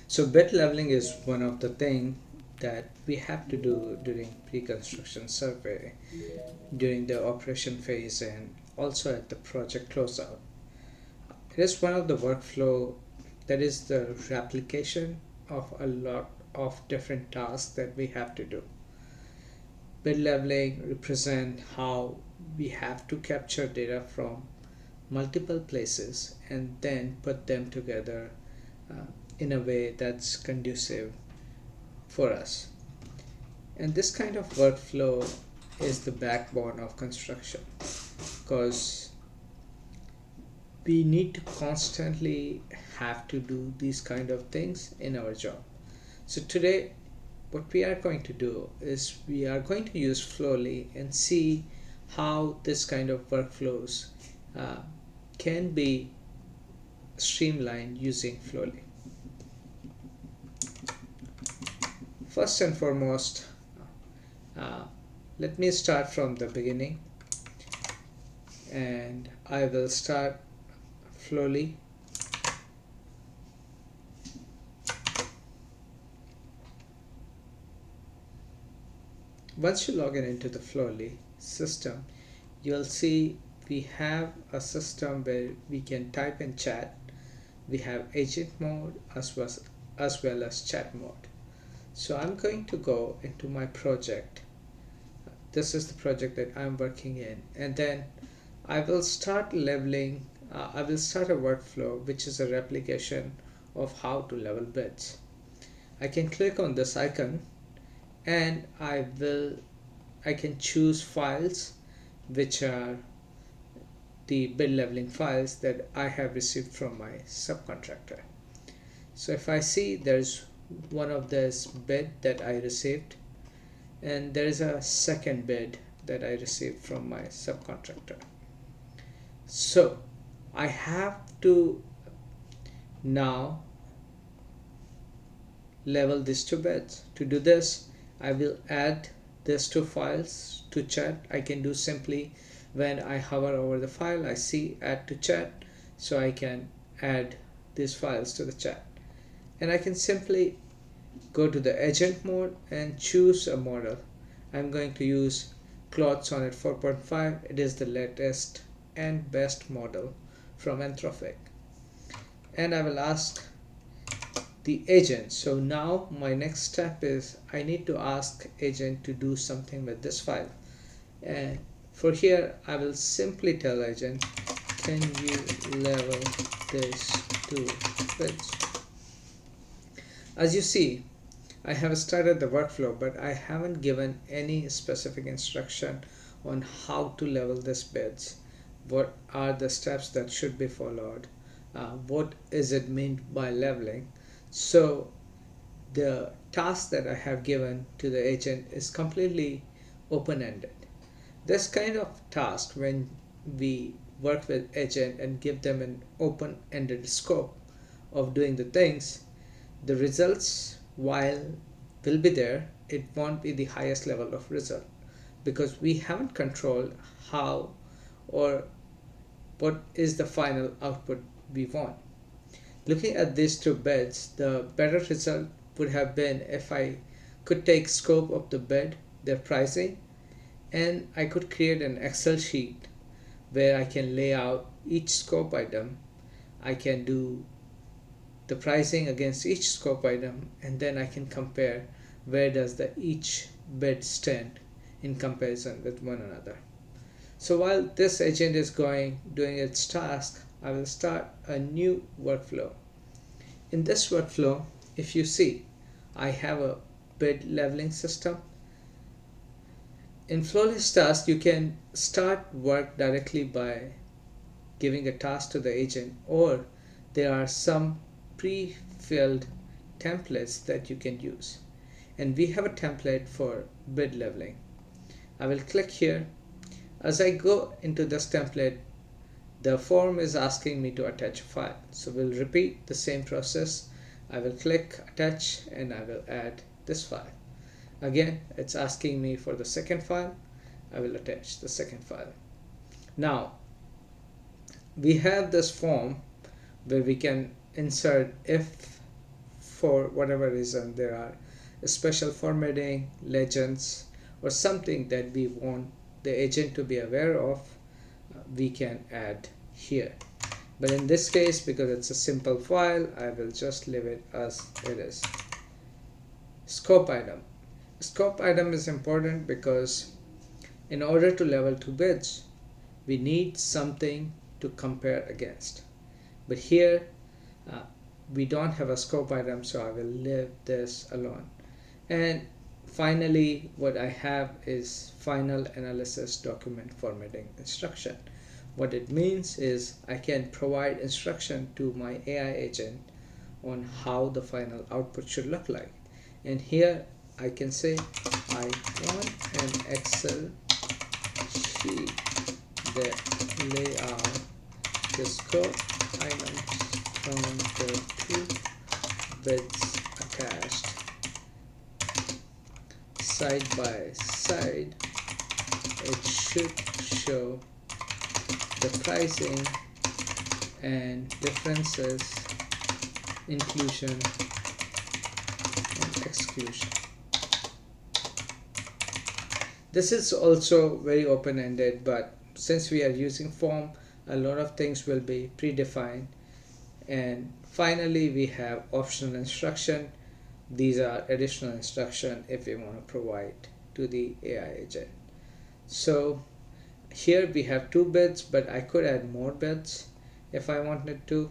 So bed leveling is one of the things that we have to do during pre-construction survey, during the operation phase, and also at the project closeout. It is one of the workflow that is the replication of a lot of different tasks that we have to do. Bid leveling represent how we have to capture data from multiple places and then put them together uh, in a way that's conducive for us. And this kind of workflow is the backbone of construction because we need to constantly have to do these kind of things in our job. So today what we are going to do is we are going to use Flowly and see how this kind of workflows uh, can be streamlined using Flowly. First and foremost, uh, let me start from the beginning, and I will start Flowly. Once you log in into the Flowly system, you'll see we have a system where we can type in chat. We have agent mode as well as chat mode. So I'm going to go into my project. This is the project that I'm working in, and then I will start leveling. I will start a workflow which is a replication of how to level bits. I can click on this icon, and I can choose files which are the bid leveling files that I have received from my subcontractor. So if I see there's one of this bid that I received, and there is a second bid that I received from my subcontractor. So I have to now level these two bids. To do this, I will add these two files to chat. I can do simply when I hover over the file, I see add to chat, so I can add these files to the chat. And I can simply go to the agent mode and choose a model. I'm going to use Claude Sonnet 4.5. It is the latest and best model from Anthropic. And I will ask the agent. So now my next step is I need to ask agent to do something with this file. And for here, I will simply tell agent, can you level this to bits? As you see, I have started the workflow, but I haven't given any specific instruction on how to level this beds. What are the steps that should be followed? What is it meant by leveling? So the task that I have given to the agent is completely open-ended. This kind of task, when we work with agent and give them an open-ended scope of doing the things, the results, while will be there, it won't be the highest level of result because we haven't controlled how or what is the final output we want. Looking at these two beds, the better result would have been if I could take scope of the bed, their pricing, and I could create an Excel sheet where I can lay out each scope item. I can do the pricing against each scope item, and then I can compare where does the each bid stand in comparison with one another. So while this agent is doing its task, I will start a new workflow. In this workflow, if you see, I have a bid leveling system. In Flowless task, you can start work directly by giving a task to the agent, or there are some pre-filled templates that you can use. And we have a template for bid leveling. I will click here. As I go into this template, the form is asking me to attach a file. So we'll repeat the same process. I will click attach and I will add this file. Again, it's asking me for the second file. I will attach the second file. Now, we have this form where we can insert if for whatever reason there are special formatting, legends, or something that we want the agent to be aware of, we can add here. But in this case, because it's a simple file, I will just leave it as it is. Scope item. Scope item is important because in order to level two bids, we need something to compare against. But here, uh, we don't have a scope item, so I will leave this alone. And finally, what I have is final analysis document formatting instruction. What it means is I can provide instruction to my AI agent on how the final output should look like. And here I can say I want an Excel sheet that lay out the scope items from the two bids attached side by side. It should show the pricing and differences, inclusion and exclusion. This is also very open-ended, but since we are using form, a lot of things will be predefined. And finally, we have optional instruction. These are additional instruction if we want to provide to the AI agent. So here we have two bids, but I could add more bids if I wanted to.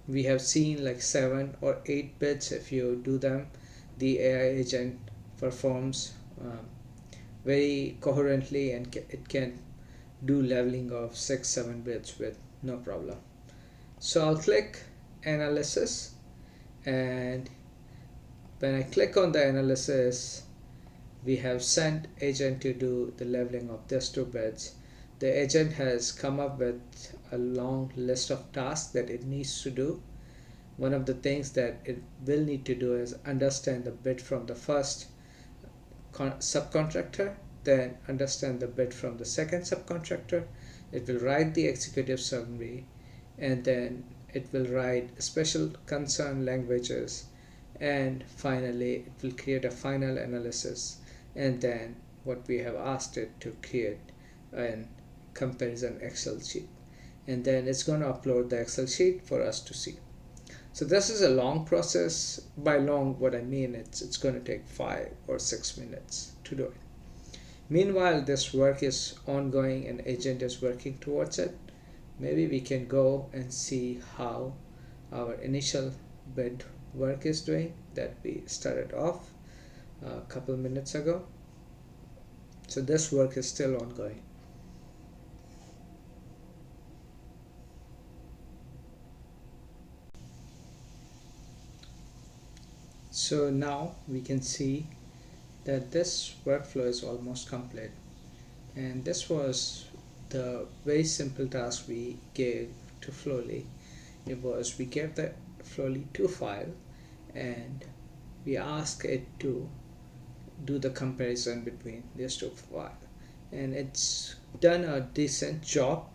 We have seen like 7 or 8 bids. If you do them, the AI agent performs very coherently, and it can do leveling of 6-7 bids with no problem. So I'll click analysis, and when I click on the analysis, we have sent agent to do the leveling of these two bids. The agent has come up with a long list of tasks that it needs to do. One of the things that it will need to do is understand the bid from the first subcontractor, then understand the bid from the second subcontractor. It will write the executive summary, and then it will write special concern languages, and finally it will create a final analysis, and then what we have asked it to create a comparison Excel sheet, and then it's going to upload the Excel sheet for us to see. So this is a long process. By long, what I mean, it's going to take 5 or 6 minutes to do it. Meanwhile, this work is ongoing and agent is working towards it. Maybe we can go and see how our initial bid work is doing that we started off a couple minutes ago. So this work is still ongoing. So now we can see that this workflow is almost complete, and this was the very simple task we gave to Flowlly. It was we gave the Flowlly 2 file, and we asked it to do the comparison between these two files, and it's done a decent job,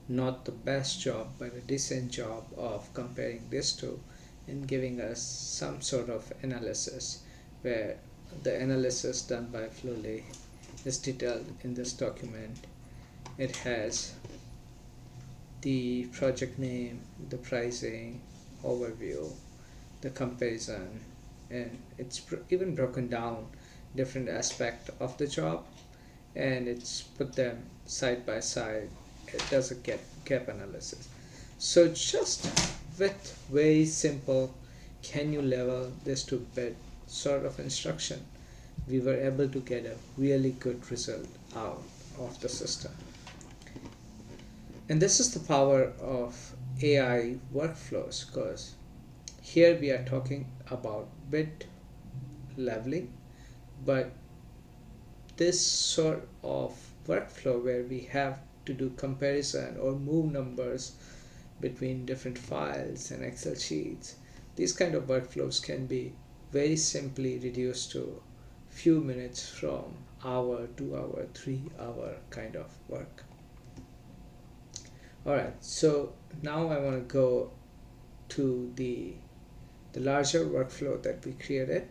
not the best job, but a decent job of comparing these two and giving us some sort of analysis, where the analysis done by Flowlly is detailed in this document. It has the project name, the pricing, overview, the comparison, and it's even broken down different aspect of the job, and it's put them side by side. It does a gap analysis. So just with very simple can you level this to bid sort of instruction, we were able to get a really good result out of the system. And this is the power of AI workflows, because here we are talking about bid leveling, but this sort of workflow where we have to do comparison or move numbers between different files and Excel sheets, these kind of workflows can be very simply reduced to few minutes from hour, 2 hour, 3 hour kind of work. Alright, so now I want to go to the larger workflow that we created.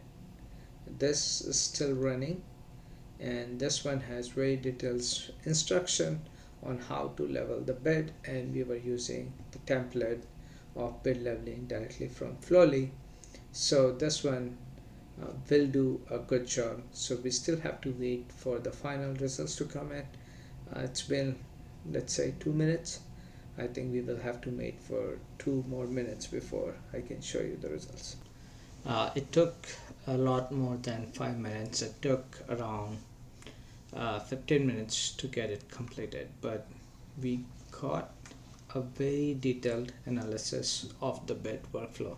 This is still running, and this one has very detailed instruction on how to level the bed, and we were using the template of bed leveling directly from Flowlly. So this one will do a good job. So we still have to wait for the final results to come in. It's been, let's say, 2 minutes. I think we will have to wait for 2 more minutes before I can show you the results. It took a lot more than 5 minutes. It took around 15 minutes to get it completed, but we got a very detailed analysis of the bed workflow.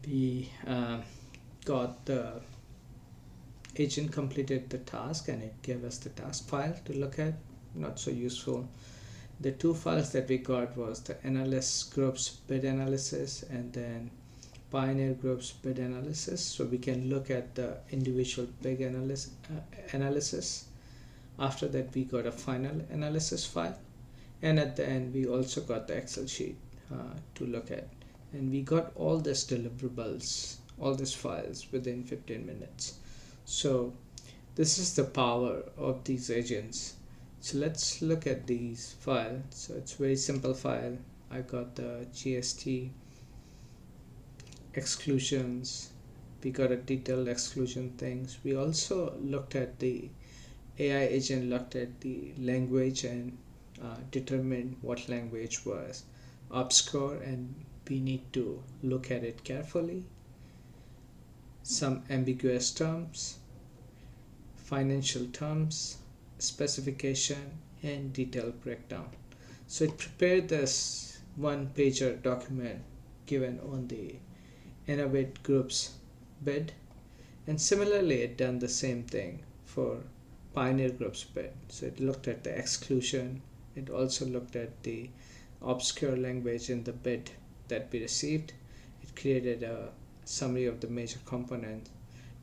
We got the agent completed the task and it gave us the task file to look at. Not so useful. The two files that we got was the analyst groups bid analysis and then pioneer groups bid analysis, so we can look at the individual big analysis. After that we got a final analysis file, and at the end we also got the Excel sheet to look at, and we got all these deliverables, all these files within 15 minutes. So this is the power of these agents. So let's look at these files. So it's very simple file. I got the GST exclusions, we got a detailed exclusion things. We also looked at the AI agent looked at the language and determined what language was obscure, and we need to look at it carefully. Some ambiguous terms, financial terms, specification, and detailed breakdown. So it prepared this one-pager document given on the Innovate Group's bid, and similarly it done the same thing for Pioneer Group's bid. So it looked at the exclusion, it also looked at the obscure language in the bid that we received. It created a summary of the major components,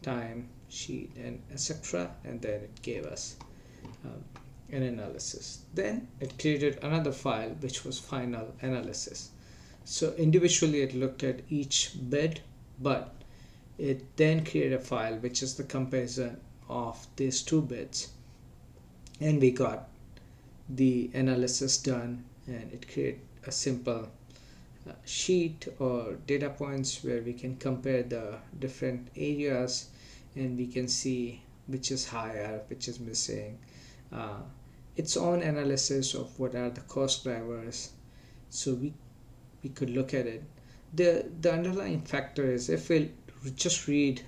time, sheet, and etc., and then it gave us an analysis. Then it created another file which was final analysis. So individually it looked at each bid, but it then created a file which is the comparison of these two bids, and we got the analysis done, and it created a simple sheet or data points where we can compare the different areas, and we can see which is higher, which is missing, its own analysis of what are the cost drivers. So we could look at it. The underlying factor is if we just read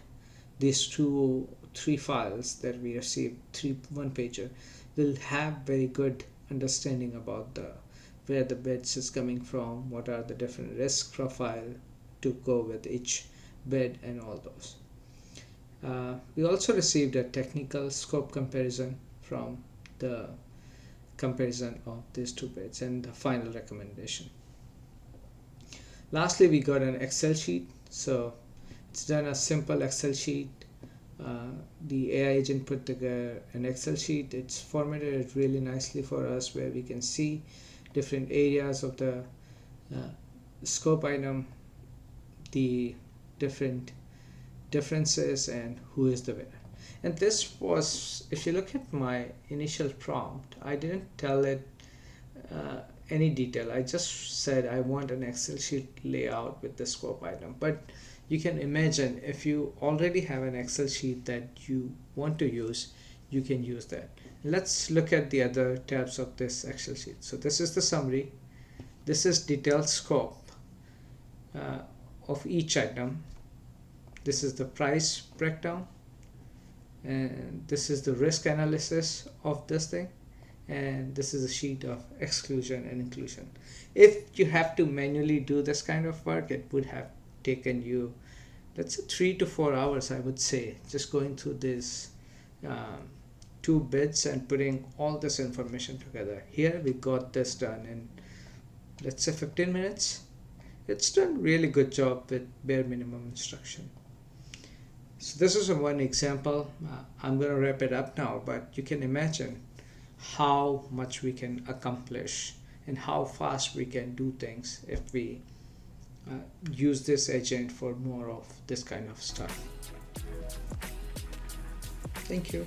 these 3 files that we received, 3 one-pager, we'll have very good understanding about where the bids is coming from, what are the different risk profile to go with each bid, and all those. We also received a technical scope comparison from the comparison of these 2 bids and the final recommendation. Lastly, we got an Excel sheet. So it's done a simple Excel sheet. The AI agent put together an Excel sheet. It's formatted it really nicely for us, where we can see different areas of the scope item, the different differences, and who is the winner. And this was, if you look at my initial prompt, I didn't tell it any detail. I just said I want an Excel sheet layout with the scope item. But you can imagine if you already have an Excel sheet that you want to use, you can use that. Let's look at the other tabs of this Excel sheet. So this is the summary. This is detailed scope of each item. This is the price breakdown, and this is the risk analysis of this thing, and this is a sheet of exclusion and inclusion. If you have to manually do this kind of work, it would have taken you, let's say, 3 to 4 hours, I would say, just going through these 2 bits and putting all this information together. Here we got this done in, let's say, 15 minutes. It's done really good job with bare minimum instruction. So this is one example. I'm going to wrap it up now, but you can imagine how much we can accomplish and how fast we can do things if we use this agent for more of this kind of stuff. Thank you.